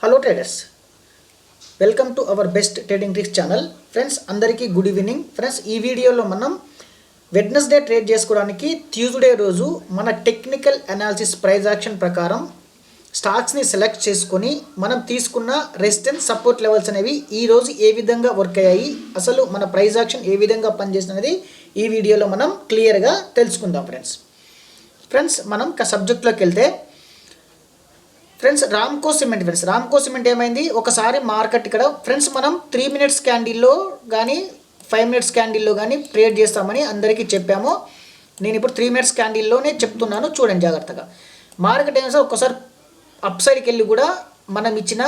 Hello traders, welcome to our best trading tricks channel. Friends అందరికీ good evening. Friends ఈ వీడియోలో మనం Wednesday trade చేసుకోవడానికి ట్యూస్డే రోజు మన టెక్నికల్ అనాలిసిస్ ప్రైస్ యాక్షన్ ప్రకారం స్టాక్స్ని సెలెక్ట్ చేసుకొని మనం తీసుకున్న రెసిస్టెన్స్ సపోర్ట్ లెవెల్స్ అనేవి ఈరోజు ఏ విధంగా వర్క్ అయ్యాయి, అసలు మన ప్రైస్ యాక్షన్ ఏ విధంగా పనిచేస్తున్నది ఈ వీడియోలో మనం క్లియర్గా తెలుసుకుందాం. ఫ్రెండ్స్ మనం సబ్జెక్ట్లోకి వెళ్తే ఫ్రెండ్స్ రామ్కో సిమెంట్ ఏమైంది, ఒకసారి మార్కెట్ ఇక్కడ ఫ్రెండ్స్ మనం 3 minutes క్యాండిల్లో కానీ 5 minutes క్యాండిల్లో కానీ ట్రేడ్ చేస్తామని అందరికీ చెప్పాము. నేను ఇప్పుడు 3 minutes క్యాండిల్లోనే చెప్తున్నాను, చూడండి జాగ్రత్తగా. మార్కెట్ ఏమైనా ఒకసారి అప్ సైడ్కి వెళ్ళి కూడా మనం ఇచ్చిన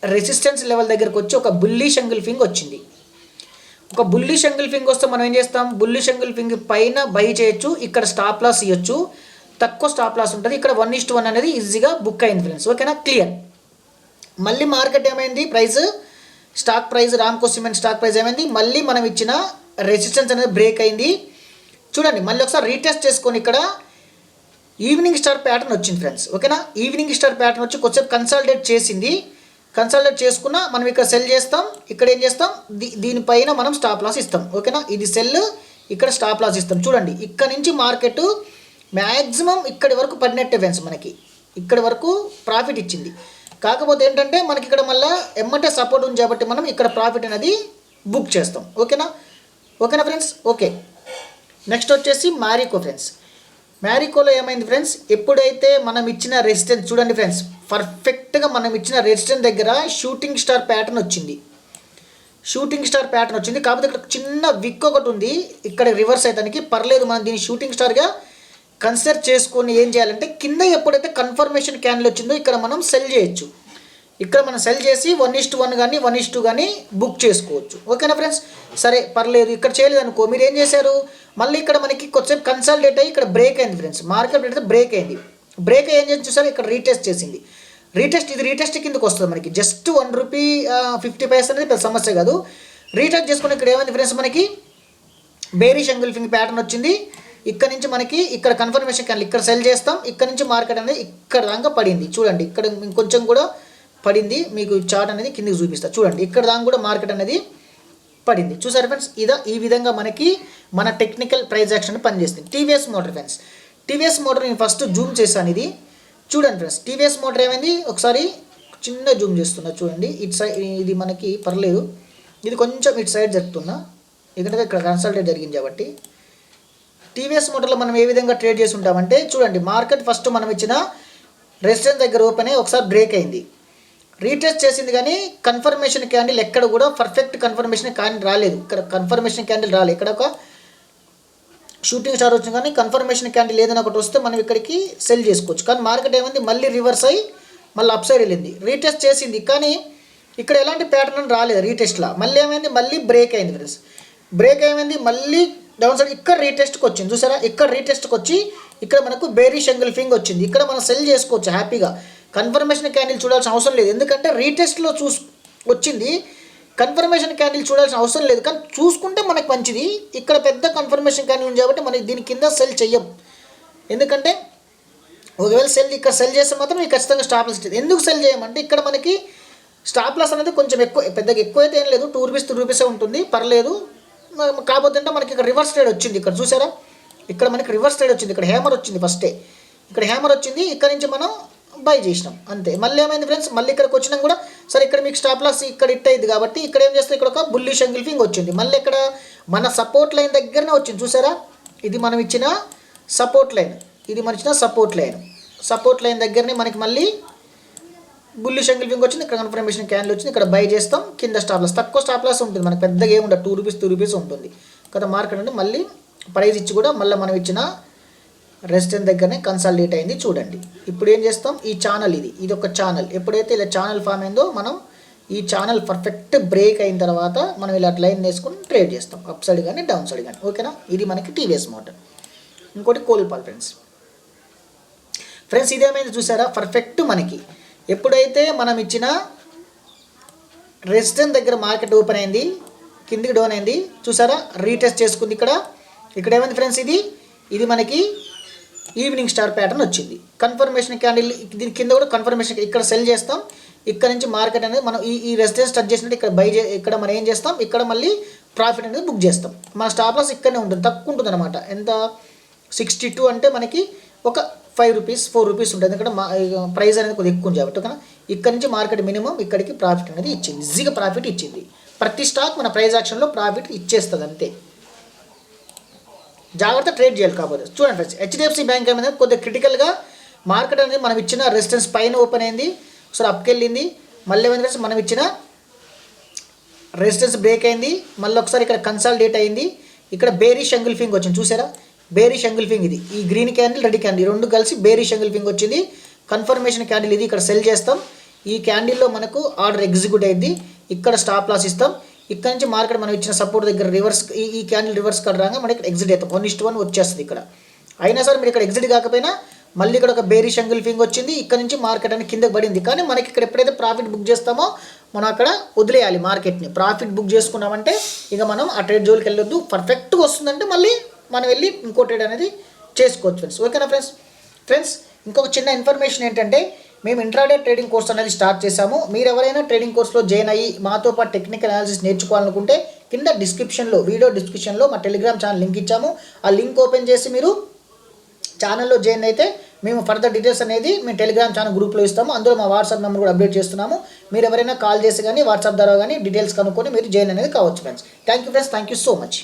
రెసిస్టెన్స్ లెవెల్ దగ్గరకు వచ్చి ఒక బుల్లిష్ ఎంగిల్ఫింగ్ వచ్చింది. ఒక బుల్లిష్ ఎంగిల్ఫింగ్ వస్తే మనం ఏం చేస్తాం, బుల్లిష్ ఎంగిల్ఫింగ్ పైన బై చేయొచ్చు, ఇక్కడ స్టాప్ లాస్ ఇవ్వచ్చు, తక్కువ స్టాప్ లాస్ ఉంటుంది. ఇక్కడ 1:1 అనేది ఈజీగా బుక్ అయింది ఫ్రెండ్స్, ఓకేనా, క్లియర్. మళ్ళీ మార్కెట్ ఏమైంది, stock price Ramco cement stock price ఏమైంది, మళ్ళీ మనం ఇచ్చిన రెసిస్టెన్స్ అనేది బ్రేక్ అయింది. చూడండి మళ్ళీ ఒకసారి రీటెస్ట్ చేసుకొని ఇక్కడ ఈవినింగ్ స్టార్ ప్యాటర్న్ వచ్చింది ఫ్రెండ్స్, ఓకేనా. ఈవినింగ్ స్టార్ ప్యాటర్న్ వచ్చి కొద్దిసేపు కన్సాలిడేట్ చేసింది. కన్సాలిడేట్ చేసుకున్న మనం ఇక్కడ సెల్ చేస్తాం, ఇక్కడ ఏం చేస్తాం, దీనిపైన మనం స్టాప్ లాస్ ఇస్తాం, ఓకేనా. ఇది సెల్, ఇక్కడ స్టాప్ లాస్ ఇస్తాం. చూడండి ఇక్కడ నుంచి మార్కెట్ మ్యాక్సిమం ఇక్కడి వరకు పడినట్టే ఫ్రెండ్స్, మనకి ఇక్కడి వరకు ప్రాఫిట్ ఇచ్చింది. కాకపోతే ఏంటంటే మనకి ఇక్కడ మళ్ళీ ఎమ్మటే సపోర్ట్ ఉంది కాబట్టి మనం ఇక్కడ ప్రాఫిట్ అనేది బుక్ చేస్తాం, ఓకేనా ఫ్రెండ్స్. ఓకే, నెక్స్ట్ వచ్చేసి మ్యారికో ఫ్రెండ్స్. మ్యారికోలో ఏమైంది ఫ్రెండ్స్, ఎప్పుడైతే మనం ఇచ్చిన రెసిస్టెన్స్ చూడండి ఫ్రెండ్స్, పర్ఫెక్ట్గా మనం ఇచ్చిన రెసిస్టెన్స్ దగ్గర షూటింగ్ స్టార్ ప్యాటర్న్ వచ్చింది. కాకపోతే ఇక్కడ చిన్న విక్ ఒకటి ఉంది, ఇక్కడ రివర్స్ అయ్యడానికి పర్లేదు, మనం దీన్ని షూటింగ్ స్టార్గా కన్సిడర్ చేసుకొని ఏం చేయాలంటే కింద ఎప్పుడైతే కన్ఫర్మేషన్ క్యాండిల్ వచ్చిందో ఇక్కడ మనం సెల్ చేయొచ్చు. ఇక్కడ మనం సెల్ చేసి 1:1 కానీ 1:2 కానీ బుక్ చేసుకోవచ్చు, ఓకేనా ఫ్రెండ్స్. సరే పర్లేదు, ఇక్కడ చేయలేదు అనుకో, మీరు ఏం చేశారు, మళ్ళీ ఇక్కడ మనకి కొద్దిసేపు కన్సల్టేట్ అయ్యి ఇక్కడ బ్రేక్ అయింది ఫ్రెండ్స్, మార్కెట్ అయితే బ్రేక్ అయింది. బ్రేక్ అయ్యి ఏం చేసి చూసారు, ఇక్కడ రీటెస్ట్ చేసింది. ఇది రీటెస్ట్ కిందకి వస్తుంది మనకి, జస్ట్ ₹1.50 అనేది పెద్ద సమస్య కాదు. రీటెస్ట్ చేసుకుని ఇక్కడ ఏమైంది ఫ్రెండ్స్, మనకి బేరిష్ ఎంగిల్ఫింగ్ ప్యాటర్న్ వచ్చింది. ఇక్కడ నుంచి మనకి ఇక్కడ కన్ఫర్మేషన్ క్యాండిల్ ఇక్కడ సెల్ చేస్తాం, ఇక్కడ నుంచి మార్కెట్ అనేది ఇక్కడ దాకా పడింది. చూడండి ఇక్కడ ఇంకొంచెం కూడా పడింది, మీకు చార్ట్ అనేది కిందకి చూపిస్తా. చూడండి ఇక్కడ దాకా కూడా మార్కెట్ అనేది పడింది, చూసారు ఫ్రెండ్స్. ఈ విధంగా మనకి మన టెక్నికల్ ప్రైస్ యాక్షన్ పనిచేస్తుంది. TVS motor friends, TVS motor నేను ఫస్ట్ జూమ్ చేశాను. ఇది చూడండి ఫ్రెండ్స్, టీవీఎస్ మోటార్ ఏమైంది, ఒకసారి చిన్న జూమ్ చేస్తున్నా చూడండి. ఇటు సైడ్ ఇది మనకి పర్లేదు, ఇది కొంచెం ఇటు సైడ్ జరుగుతున్నా, ఎందుకంటే ఇక్కడ కన్సల్టేట్ జరిగింది కాబట్టి. టీవీఎస్ మోటార్లో మనం ఏ విధంగా ట్రేడ్ చేసి ఉంటామంటే చూడండి, మార్కెట్ ఫస్ట్ మనం ఇచ్చిన రెసిస్టెన్స్ దగ్గర ఓపెన్ అయ్యి ఒకసారి బ్రేక్ అయింది, రీటెస్ట్ చేసింది, కానీ కన్ఫర్మేషన్ క్యాండిల్ ఎక్కడ కూడా పర్ఫెక్ట్ కన్ఫర్మేషన్ క్యాండిల్ రాలేదు. ఇక్కడ కన్ఫర్మేషన్ క్యాండిల్ రాలేదు, ఇక్కడ ఒక షూటింగ్ స్టార్ వచ్చింది, కానీ కన్ఫర్మేషన్ క్యాండిల్ ఏదైనా ఒకటి వస్తే మనం ఇక్కడికి సెల్ చేసుకోవచ్చు. కానీ మార్కెట్ ఏమైంది, మళ్ళీ రివర్స్ అయ్యి మళ్ళీ అప్ సైడ్ వెళ్ళింది, రీటెస్ట్ చేసింది, కానీ ఇక్కడ ఎలాంటి ప్యాటర్న్ రాలేదు రీటెస్ట్లో. మళ్ళీ ఏమైంది, మళ్ళీ బ్రేక్ అయింది ఫ్రెండ్స్. బ్రేక్ ఏమైంది, మళ్ళీ డౌన్ సైడ్ ఇక్కడ రీటెస్ట్కి వచ్చింది, చూసారా, ఇక్కడ రీటెస్ట్కి వచ్చి ఇక్కడ మనకు బేరిష్ ఎంగిల్ఫింగ్ వచ్చింది. ఇక్కడ మనం సెల్ చేసుకోవచ్చు హ్యాపీగా, కన్ఫర్మేషన్ క్యాండిల్ చూడాల్సిన అవసరం లేదు, ఎందుకంటే రీటెస్ట్లో వచ్చింది. కన్ఫర్మేషన్ క్యాండిల్ చూడాల్సిన అవసరం లేదు, కానీ చూసుకుంటే మనకు మంచిది. ఇక్కడ పెద్ద కన్ఫర్మేషన్ క్యాండిల్ ఉంది కాబట్టి మనకి దీని కింద సెల్ చెయ్యం, ఎందుకంటే ఒకవేళ ఇక్కడ సెల్ చేస్తే మాత్రం మీకు ఖచ్చితంగా స్టాప్ లాస్ ఇస్తుంది. ఎందుకు సెల్ చేయమంటే ఇక్కడ మనకి స్టాప్ లాస్ అనేది కొంచెం పెద్దగా ఎక్కువ అయితే ఏం లేదు, ₹2 ఉంటుంది, పర్లేదు. కాకపోతే అంటే మనకి ఇక్కడ రివర్స్ ట్రేడ్ వచ్చింది, ఇక్కడ చూసారా, ఇక్కడ మనకి రివర్స్ ట్రేడ్ వచ్చింది, ఇక్కడ హ్యామర్ వచ్చింది ఫస్టే, ఇక్కడ హ్యామర్ వచ్చింది, ఇక్కడ నుంచి మనం బై చేసినాం అంతే. మళ్ళీ ఏమైంది ఫ్రెండ్స్, మళ్ళీ ఇక్కడికి వచ్చినా కూడా సరే, ఇక్కడ మీకు స్టాప్ లాస్ ఇక్కడ హిట్ అయింది కాబట్టి ఇక్కడ ఏం చేస్తే ఇక్కడ ఒక బుల్లిష్ ఎంగిల్ఫింగ్ వచ్చింది. మళ్ళీ ఇక్కడ మన సపోర్ట్ లైన్ దగ్గరనే వచ్చింది, చూసారా, ఇది మనం ఇచ్చిన సపోర్ట్ లైన్ దగ్గరనే మనకి మళ్ళీ బుల్లిష్ ఎంగిల్ఫింగ్ వచ్చింది, ఇక్కడ కన్ఫర్మేషన్ క్యాండిల్ వచ్చింది, ఇక్కడ బై చేస్తాం, కింద స్టాప్ లాస్, తక్కువ స్టాప్ లాస్ ఉంటుంది మనకి, పెద్దగా ఏముండదు, ₹2 ఉంటుంది కదా. మార్కెట్ అంటే మళ్ళీ ప్రైస్ ఇచ్చి కూడా మళ్ళీ మనం ఇచ్చిన రెసిస్టెన్స్ దగ్గరనే కన్సాలిడేట్ అయింది. చూడండి ఇప్పుడు ఏం చేస్తాం, ఈ ఛానల్ ఇది ఒక ఛానల్, ఎప్పుడైతే ఇలా ఛానల్ ఫామ్ అయిందో మనం ఈ ఛానల్ పర్ఫెక్ట్ బ్రేక్ అయిన తర్వాత మనం ఇలా లైన్ వేసుకొని ట్రేడ్ చేస్తాం, అప్ సైడ్ కానీ డౌన్ సైడ్ కానీ, ఓకేనా. ఇది మనకి టీవీఎస్ మోటార్. ఇంకోటి కోల్పాల్ ఫ్రెండ్స్, ఇదేమైంది చూసారా, పర్ఫెక్ట్ మనకి ఎప్పుడైతే మనం ఇచ్చిన రెసిస్టెన్స్ దగ్గర మార్కెట్ ఓపెన్ అయింది, కిందికి డౌన్ అయింది, చూసారా, రీటెస్ట్ చేసుకుంది. ఇక్కడ ఏమైంది ఫ్రెండ్స్, ఇది మనకి ఈవినింగ్ స్టార్ ప్యాటర్న్ వచ్చింది, కన్ఫర్మేషన్ క్యాండిల్, దీని కింద కూడా కన్ఫర్మేషన్, ఇక్కడ సెల్ చేస్తాం, ఇక్కడ నుంచి మార్కెట్ అనేది మనం ఈ రెసిడెన్స్ టచ్ చేసినట్టు ఇక్కడ ఇక్కడ మనం ఏం చేస్తాం, ఇక్కడ మళ్ళీ ప్రాఫిట్ అనేది బుక్ చేస్తాం. మన స్టాప్ లాస్ ఇక్కడనే ఉంటుంది, తక్కువ ఉంటుంది అనమాట. ఎంత 62 అంటే మనకి ఒక 5 రూపీస్ 4 రూపీస్ ఉంటుంది, ఎందుకంటే ప్రైస్ అనేది కొద్దిగా ఎక్కువ ఉంది కాబట్టి. ఓకేనా, ఇక్కడ నుంచి మార్కెట్ మినిమం ఇక్కడికి ప్రాఫిట్ అనేది ఇచ్చింది, ఈజీగా ప్రాఫిట్ ఇచ్చింది. ప్రతి స్టాక్ మన ప్రైస్ యాక్షన్లో ప్రాఫిట్ ఇచ్చేస్తుంది అంతే. జాగ్రత్త ట్రేడ్ చేయాలి. కాకపోతే చూడండి ఫ్రెండ్స్, హెచ్డిఎఫ్సి బ్యాంక్ అనేది కొద్దిగా క్రిటికల్గా మార్కెట్ అనేది మనం ఇచ్చిన రెసిస్టెన్స్ పైన ఓపెన్ అయింది, ఒకసారి అప్కెళ్ళింది, మళ్ళీ ఏమైంది ఫ్రెండ్స్ మనం ఇచ్చిన రెసిస్టెన్స్ బ్రేక్ అయింది, మళ్ళీ ఒకసారి ఇక్కడ కన్సాలిడేట్ అయింది, ఇక్కడ బేరిష్ ఎంగిల్ఫింగ్ వచ్చింది. చూసారా, బేరిష్ ఎంగిల్ఫింగ్ ఇది, ఈ గ్రీన్ క్యాండిల్ రెడ్ క్యాండిల్ రెండు కలిసి బేరిష్ ఎంగిల్ఫింగ్ వచ్చింది. కన్ఫర్మేషన్ క్యాండిల్ ఇది, ఇక్కడ సెల్ చేస్తాం. ఈ క్యాండిల్లో మనకు ఆర్డర్ ఎగ్జిక్యూట్ అయింది, ఇక్కడ స్టాప్ లాస్ ఇస్తాం. ఇక్కడ నుంచి మార్కెట్ మనం ఇచ్చిన సపోర్ట్ దగ్గర రివర్స్, ఈ క్యాండిల్ రివర్స్ కడరాగా మనకి ఇక్కడ ఎగ్జిట్ అవుతాం. 1:1 వచ్చేస్తుంది ఇక్కడ. అయినా సరే మీరు ఇక్కడ ఎగ్జిట్ కాకపోయినా మళ్ళీ ఇక్కడ ఒక బేరిష్ ఎంగిల్ఫింగ్ వచ్చింది, ఇక్కడ నుంచి మార్కెట్ అనేది కిందకి పడింది. కానీ మనకి ఇక్కడ ఎప్పుడైతే ప్రాఫిట్ బుక్ చేస్తామో మనం అక్కడ వదిలేయాలి మార్కెట్ని. ప్రాఫిట్ బుక్ చేసుకున్నామంటే ఇక మనం ఆ ట్రేడ్ జోలికి వెళ్ళొద్దు. పర్ఫెక్ట్గా వస్తుందంటే మళ్ళీ మనం వెళ్ళి ఇంకో ట్రేడ్ అనేది చేసుకోవచ్చు ఫ్రెండ్స్. ఓకేనా ఫ్రెండ్స్ ఇంకొక చిన్న ఇన్ఫర్మేషన్ ఏంటంటే, మేము ఇంట్రాడే ట్రేడింగ్ కోర్స్ అనేది స్టార్ట్ చేశాము. మీరు ఎవరైనా ట్రేడింగ్ కోర్స్లో జాయిన్ అయ్యి మాతో పాటు టెక్నికల్ అనాలిసిస్ నేర్చుకోవాలనుకుంటే కింద వీడియో డిస్క్రిప్షన్లో మా టెలిగ్రామ్ ఛానల్ లింక్ ఇచ్చాము. ఆ లింక్ ఓపెన్ చేసి మీరు ఛానల్లో జాయిన్ అయితే మేము ఫర్దర్ డీటెయిల్స్ అనేది మేము టెలిగ్రామ్ ఛానల్ గ్రూప్లో ఇస్తాము. అందులో మా వాట్సాప్ నెంబర్ కూడా అప్డేట్ చేస్తున్నాము. మీరు ఎవరైనా కాల్ చేసి కానీ వాట్సాప్ ద్వారా కానీ డీటెయిల్స్ కనుక్కొని మీరు జాయిన్ అనేది కావచ్చు friends. Thank you friends, thank you so much.